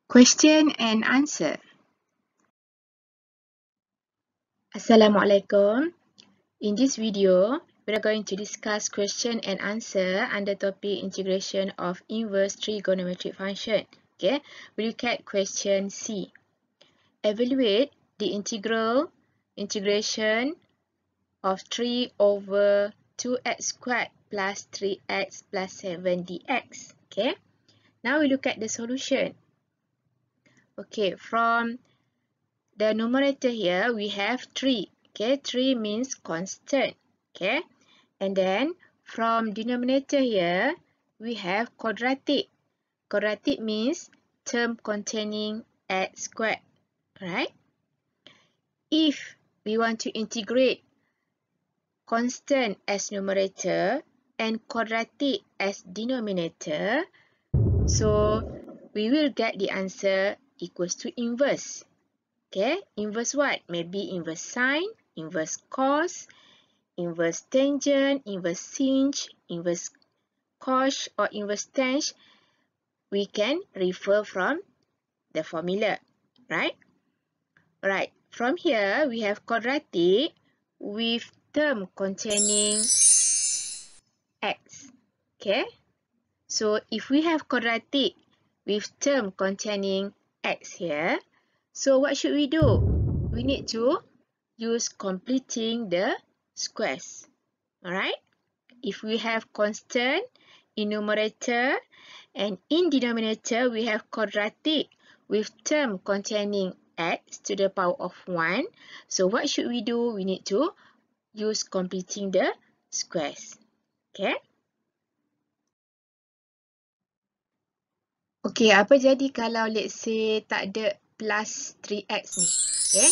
Question and answer. Assalamualaikum. In this video, we are going to discuss question and answer under topic integration of inverse trigonometric function. Okay, we look at question C. Evaluate the integration of 3 over 2x squared plus 3x plus 7 dx. Okay, now we look at the solution. Okay, from the numerator here, we have 3. Okay, 3 means constant. Okay, and then from denominator here, we have quadratic. Quadratic means term containing x squared. Right? If we want to integrate constant as numerator and quadratic as denominator, so we will get the answer equals to inverse. Okay, inverse what? Maybe inverse sine, inverse cos, inverse tangent, inverse sinh, inverse cos, or inverse tang. We can refer from the formula, right? Right. From here, we have quadratic with term containing x. Okay. So if we have quadratic with term containing x here, so what should we do? We need to use completing the squares. Alright? If we have constant in numerator and in denominator we have quadratic with term containing x to the power of 1. So what should we do? We need to use completing the squares. Okay? Okay, apa jadi kalau let's say tak ada plus 3x ni? Okay?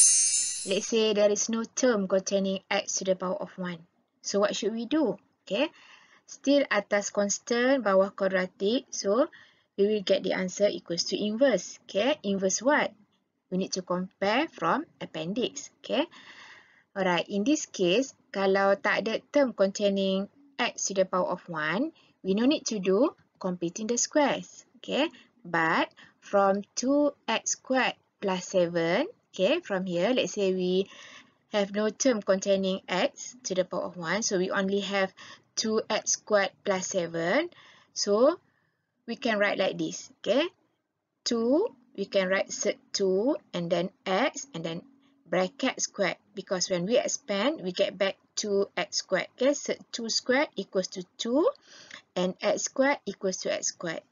Let's say there is no term containing x to the power of 1. So what should we do? Okay? Still atas constant, bawah quadratic. So we will get the answer equals to inverse. Okay? Inverse what? We need to compare from appendix. Okay? Alright, in this case, kalau tak ada term containing x to the power of 1, we no need to do completing the squares. Okay? But from 2x squared plus 7, okay, from here, let's say we have no term containing x to the power of 1, so we only have 2x squared plus 7. So we can write like this, okay? 2, we can write set 2 and then x and then bracket squared, because when we expand, we get back 2x squared. Okay, set 2 squared equals to 2 and x squared equals to x squared.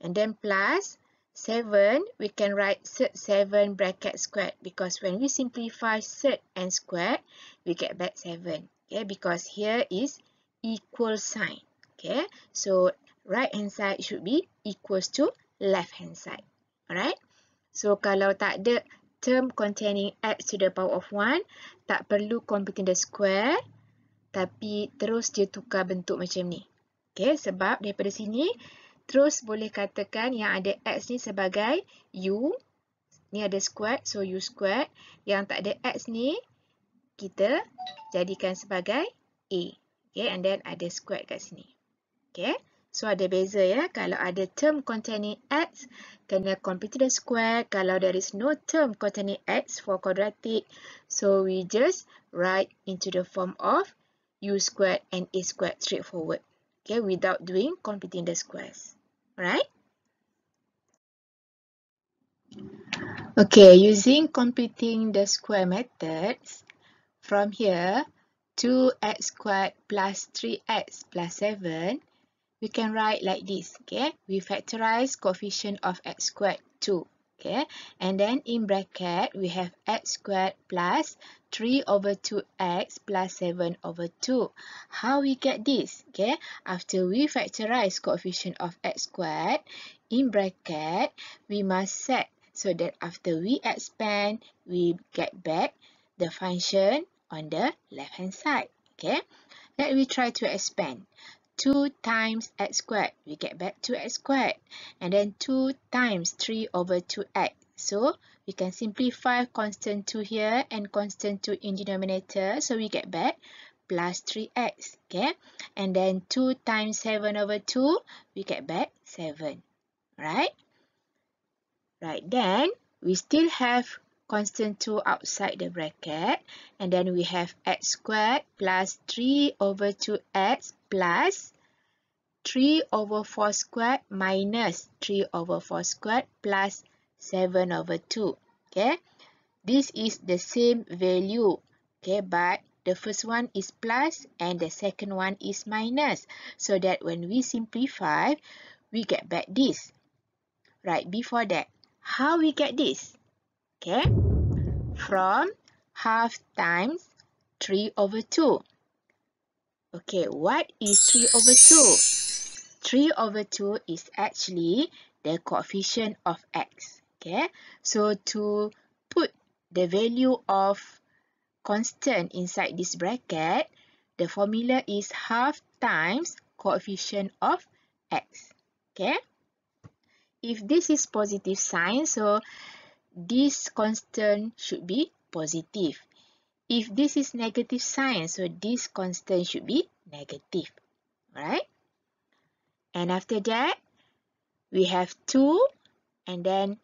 And then plus 7, we can write set 7 bracket squared, because when we simplify set and squared, we get back 7. Okay, because here is equal sign. Okay, so right hand side should be equals to left hand side. Alright, so kalau tak ada term containing x to the power of 1, tak perlu computing the square, tapi terus dia tukar bentuk macam ni. Okay, sebab daripada sini, terus boleh katakan yang ada x ni sebagai u. Ni ada squared, so u squared. Yang tak ada x ni, kita jadikan sebagai a. Okay, and then ada squared kat sini. Okay, so ada beza ya. Kalau ada term containing x, kena complete the square. Kalau there is no term containing x for quadratic, so we just write into the form of u squared and a squared straightforward. Okay, without doing completing the squares. Alright? Okay, using completing the square methods, from here, 2x squared plus 3x plus 7, we can write like this. Okay, we factorize coefficient of x squared 2. Okay, and then in bracket, we have x squared plus 3 over 2x plus 7 over 2. How we get this? Okay, after we factorize coefficient of x squared, in bracket, we must set so that after we expand, we get back the function on the left hand side. Okay, let me try to expand. 2 times x squared, we get back 2x squared. And then 2 times 3 over 2x. So we can simplify constant 2 here and constant 2 in denominator. So we get back plus 3x. Okay, and then 2 times 7 over 2, we get back 7. Right? Right, then we still have constant 2 outside the bracket, and then we have x squared plus 3 over 2x plus 3 over 4 squared minus 3 over 4 squared plus 7 over 2. Okay, this is the same value, okay, but the first one is plus and the second one is minus, so that when we simplify, we get back this. Right, before that, how we get this? Okay, from half times 3 over 2. Okay, what is 3 over 2? 3 over 2 is actually the coefficient of x. Okay, so to put the value of constant inside this bracket, the formula is half times coefficient of x. Okay, if this is positive sign, so this constant should be positive. If this is negative sign, so this constant should be negative. Alright? And after that, we have 2 and then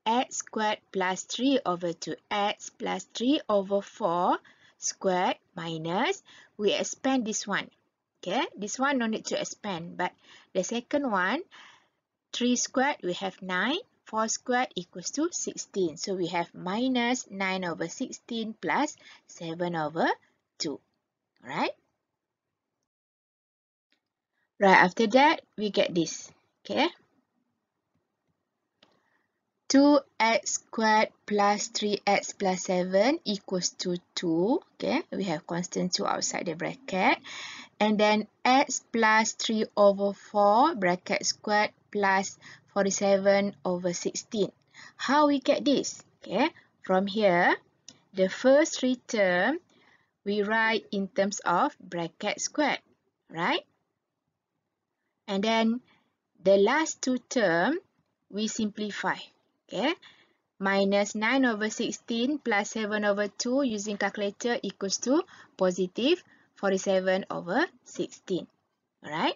x squared plus 3 over 2x plus 3 over 4 squared minus, we expand this one. Okay, this one no need to expand, but the second one, 3 squared, we have 9. 4 squared equals to 16. So we have minus 9 over 16 plus 7 over 2. Alright? Right, after that, we get this. Okay? 2x squared plus 3x plus 7 equals to 2. Okay? We have constant 2 outside the bracket. And then x plus 3 over 4 bracket squared plus 47 over 16. How we get this? Okay, from here, the first 3 terms we write in terms of bracket squared, right? And then the last 2 terms we simplify. Okay, minus 9 over 16 plus 7 over 2 using calculator equals to positive 47 over 16. Alright?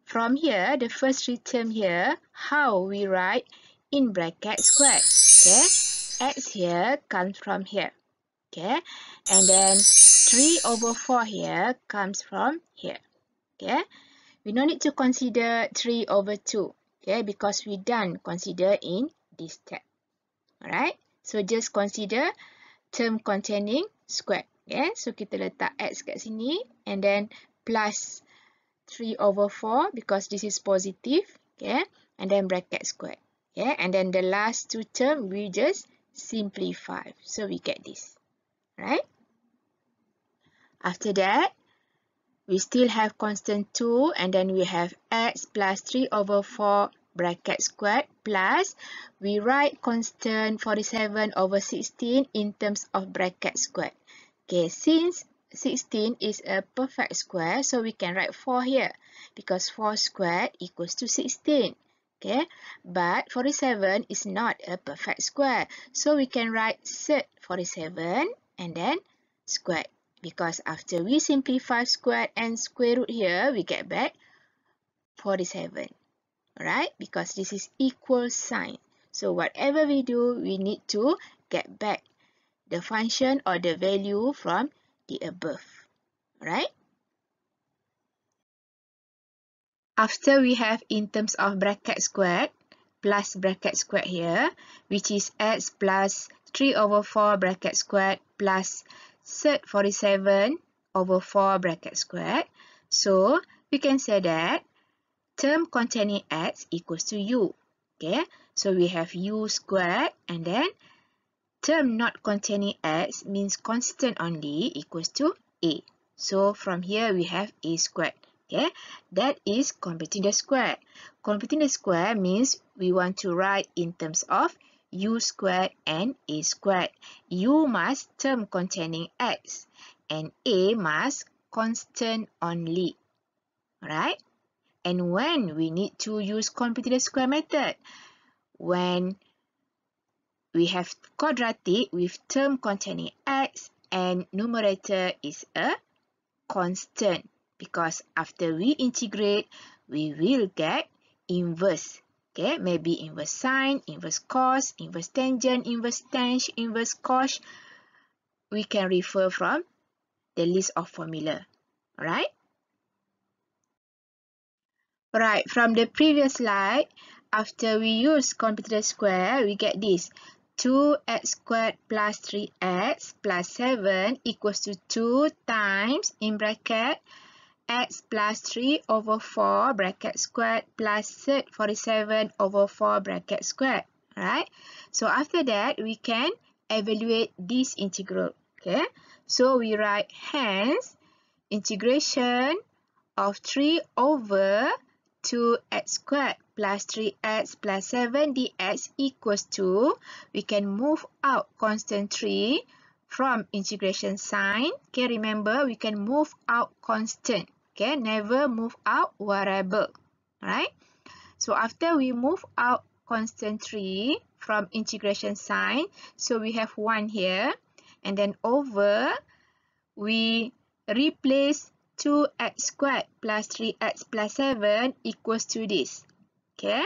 From here, the first 3 term here, how we write in bracket squared. Okay? X here comes from here. Okay? And then 3 over 4 here comes from here. Okay? We don't need to consider 3 over 2. Okay? Because we done consider in this step. Alright? So just consider term containing square. Okay? So kita letak x kat sini and then plus 3 over 4 because this is positive. Okay? And then bracket square. Okay? And then the last 2 term we just simplify. So we get this. Right? After that, we still have constant 2 and then we have x plus 3 over 4 bracket squared plus we write constant 47 over 16 in terms of bracket squared. Okay, since 16 is a perfect square, so we can write 4 here because 4 squared equals to 16. Okay, but 47 is not a perfect square, so we can write sec 47 and then squared. Because after we simplify square and square root here, we get back 47. Alright? Because this is equal sign. So whatever we do, we need to get back the function or the value from the above. Alright? After we have in terms of bracket squared, plus bracket squared here, which is x plus 3 over 4 bracket squared plus sec 47 over 4 bracket squared. So we can say that term containing x equals to u. Okay, so we have u squared and then term not containing x means constant only equals to a. So from here we have a squared. Okay, that is completing the square. Completing the square means we want to write in terms of u squared and a squared. U must term containing x and a must constant only. Alright? And when we need to use completing the square method? When we have quadratic with term containing x and numerator is a constant. Because after we integrate, we will get inverse Okay, maybe inverse sine, inverse cos, inverse tangent, inverse tang, inverse cos. We can refer from the list of formula. Alright? Right, from the previous slide, after we use computed square, we get this. 2x squared plus 3x plus 7 equals to 2 times, in bracket, x plus 3 over 4 bracket squared plus 47 over 4 bracket squared. Right? So after that, we can evaluate this integral. Okay? So we write hence integration of 3 over 2x squared plus 3x plus 7 dx equals to, we can move out constant 3 from integration sign. Okay, remember we can move out constant. Okay, never move out variable. Right? So after we move out constant 3 from integration sign, so we have 1 here, and then over, we replace 2x squared plus 3x plus 7 equals to this. Okay,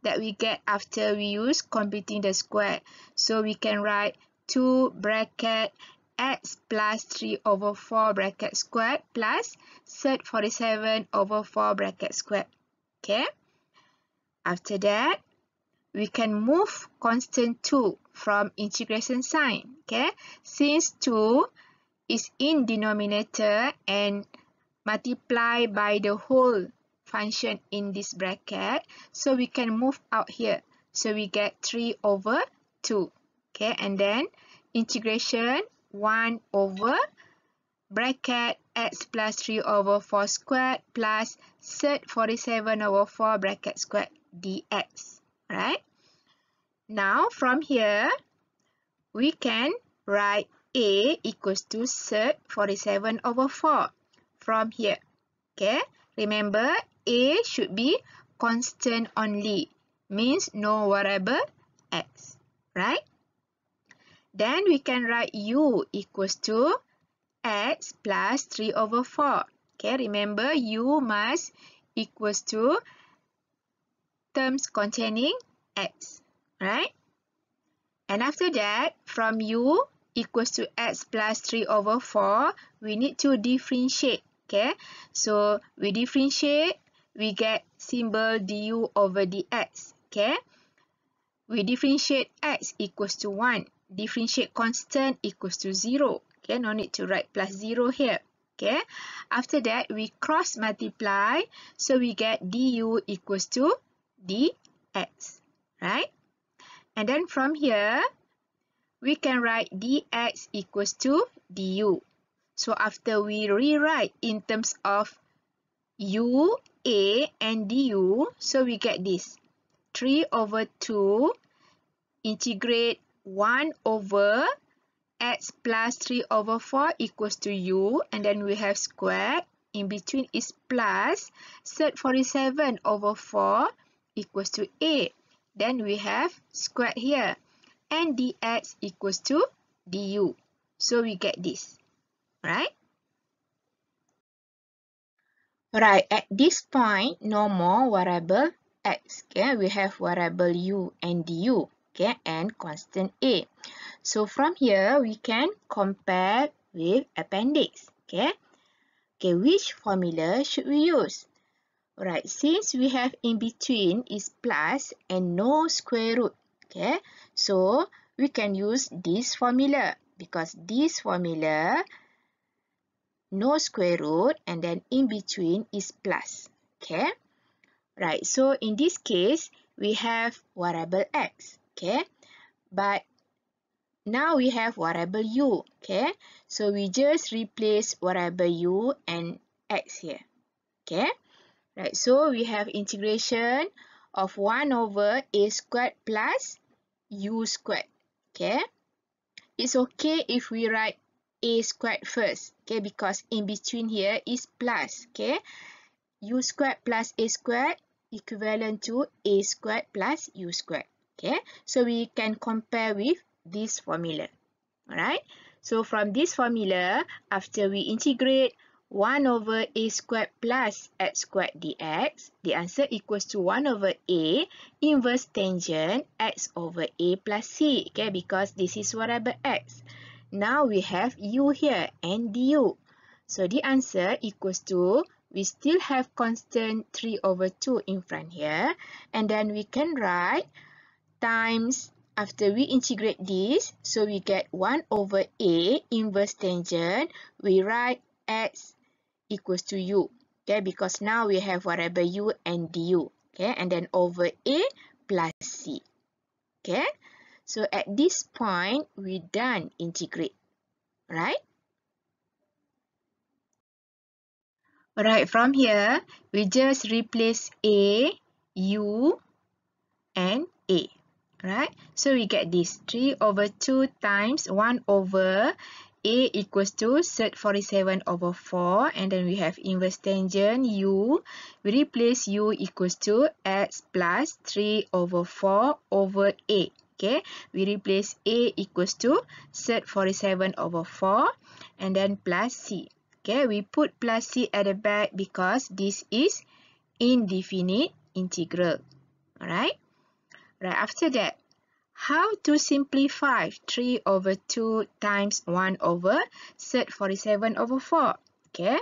that we get after we use computing the square. So we can write 2 bracket x plus 3 over 4 bracket squared plus 47 over 4 bracket squared. Okay, after that, we can move constant 2 from integration sign. Okay, since 2 is in denominator and multiply by the whole function in this bracket, so we can move out here. So we get 3 over 2. Okay, and then integration 1 over bracket x plus 3 over 4 squared plus 47 over 4 bracket squared dx. Right? Now from here, we can write a equals to 47 over 4 from here. Okay, remember a should be constant only, means no variable x, right? Then we can write u equals to x plus 3 over 4. Okay, remember u must equals to terms containing x, right? And after that, from u equals to x plus 3 over 4, we need to differentiate. Okay, so we differentiate, we get symbol du over dx. Okay, we differentiate x equals to 1, differentiate constant equals to 0. Okay, no need to write plus 0 here. Okay, after that, we cross multiply, so we get du equals to dx, right? And then from here, we can write dx equals to du. So after we rewrite in terms of u, a, and du, so we get this. 3 over 2 integrate 1 over x plus 3 over 4 equals to u, and then we have squared. In between is plus 47 over 4 equals to a. Then we have squared here. And dx equals to du. So we get this. Right? Right, at this point, no more variable x. Okay, we have variable u and du. Okay, and constant a. So from here, we can compare with appendix. Okay, which formula should we use? Alright, since we have in between is plus and no square root. Okay, so we can use this formula because this formula no square root and then in between is plus. Okay, right, so in this case we have variable x. Okay, but now we have variable u. Okay, so we just replace variable u and x here. Okay, right, so we have integration of 1 over a squared plus u squared. Okay, it's okay if we write a squared first. Okay, because in between here is plus. Okay, u squared plus a squared equivalent to a squared plus u squared. Okay, so we can compare with this formula. Alright, so from this formula, after we integrate 1 over a squared plus x squared dx. The answer equals to 1 over a inverse tangent x over a plus c. Okay, because this is variable x. Now we have u here and du. So the answer equals to, we still have constant 3 over 2 in front here. And then we can write times, after we integrate this, so we get 1 over a inverse tangent. We write x equals to u. Okay, because now we have variable u and du. Okay, and then over a plus c. Okay, so at this point, we done integrate. Right? Alright, from here, we just replace a, u, and a. Right? So we get this 3 over 2 times 1 over a equals to sec 47 over 4. And then we have inverse tangent u. We replace u equals to x plus 3 over 4 over a. Okay, we replace a equals to sec 47 over 4 and then plus c. Okay, we put plus c at the back because this is indefinite integral. Alright? Right, after that, how to simplify 3 over 2 times 1 over sec 47 over 4? Okay?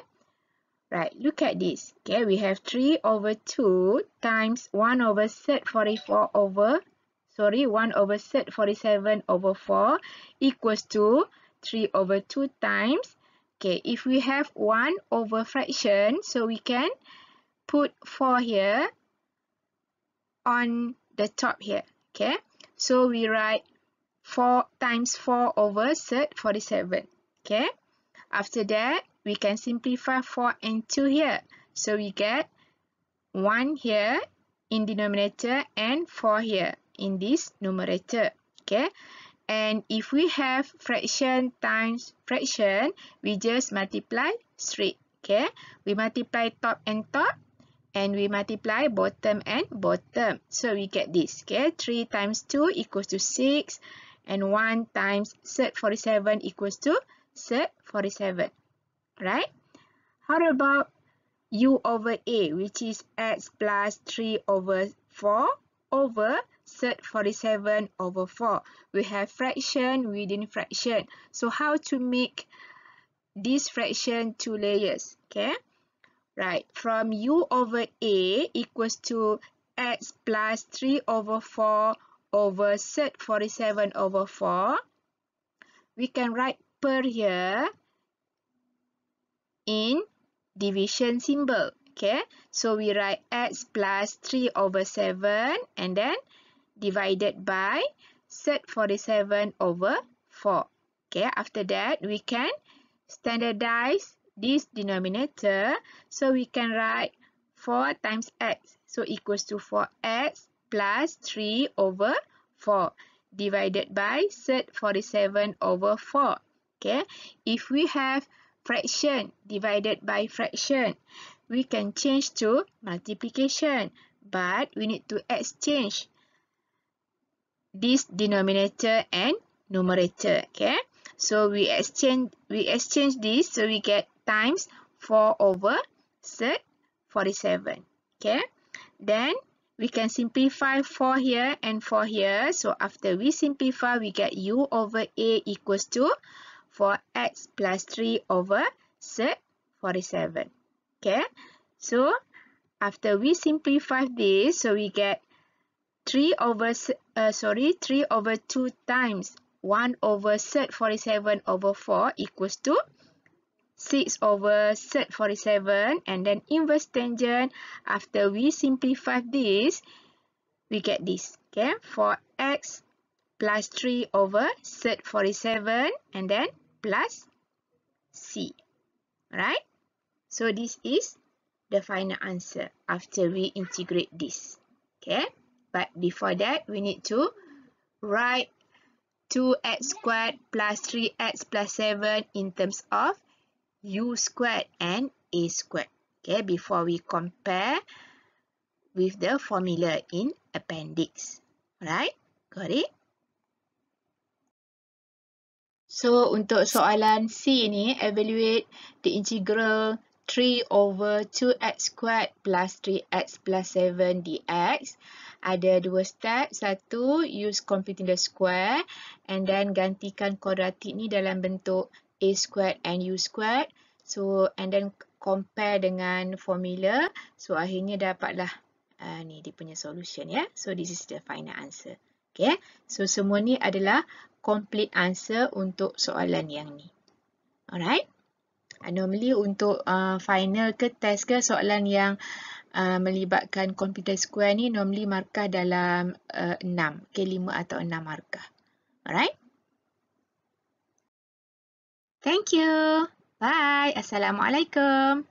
Right, look at this. Okay, we have 3 over 2 times 1 over sec 44 over 1 over sec 47 over 4 equals to 3 over 2 times. Okay, if we have 1 over fraction, so we can put 4 here on the top here. Okay, so we write 4 times 4 over sec 47. Okay, after that, we can simplify 4 and 2 here. So we get 1 here in denominator and 4 here in this numerator. Okay, and if we have fraction times fraction, we just multiply straight. Okay, we multiply top and top, and we multiply bottom and bottom. So we get this. Okay, 3 times 2 equals to 6, and 1 times sec 47 equals to sec 47. Right? How about u over a, which is x plus 3 over 4 over sec 47 over 4. We have fraction within fraction. So how to make this fraction 2 layers? Okay? Right, from u over a equals to x plus 3 over 4 over sec 47 over 4. We can write per here in division symbol. Okay, so we write x plus 3 over 7 and then divided by sec 47 over 4. Okay, after that we can standardize this denominator, so we can write 4 times x, so equals to 4x plus 3 over 4 divided by sec 47 over 4. Okay, if we have fraction divided by fraction, we can change to multiplication, but we need to exchange this denominator and numerator. Okay, so we exchange this, so we get times 4 over sec 47. Okay, then we can simplify 4 here and 4 here. So after we simplify, we get u over a equals to 4x plus 3 over sec 47. Okay, so after we simplify this, so we get 3 over 2 times 1 over sec 47 over 4 equals to 6 over sec 47, and then inverse tangent. After we simplify this, we get this. Okay, 4x plus 3 over sec 47 and then plus c. Right? So this is the final answer after we integrate this. Okay, but before that, we need to write 2x squared plus 3x plus 7 in terms of u squared and a squared. Okay, before we compare with the formula in appendix. Right? Got it? So, untuk soalan C ni, evaluate the integral 3 over 2x squared plus 3x plus 7 dx. Ada dua step. Satu, use computing the square. And then gantikan kuadratik ni dalam bentuk a squared and u squared. So, and then compare dengan formula. So, akhirnya dapatlah ni dia punya solution ya. So, this is the final answer. Okay. So, semua ni adalah complete answer untuk soalan yang ni. Alright. Normally untuk final ke test ke soalan yang melibatkan computer square ni normally markah dalam 6. Okay, 5 atau 6 markah. Alright. Thank you. Bye. Assalamualaikum.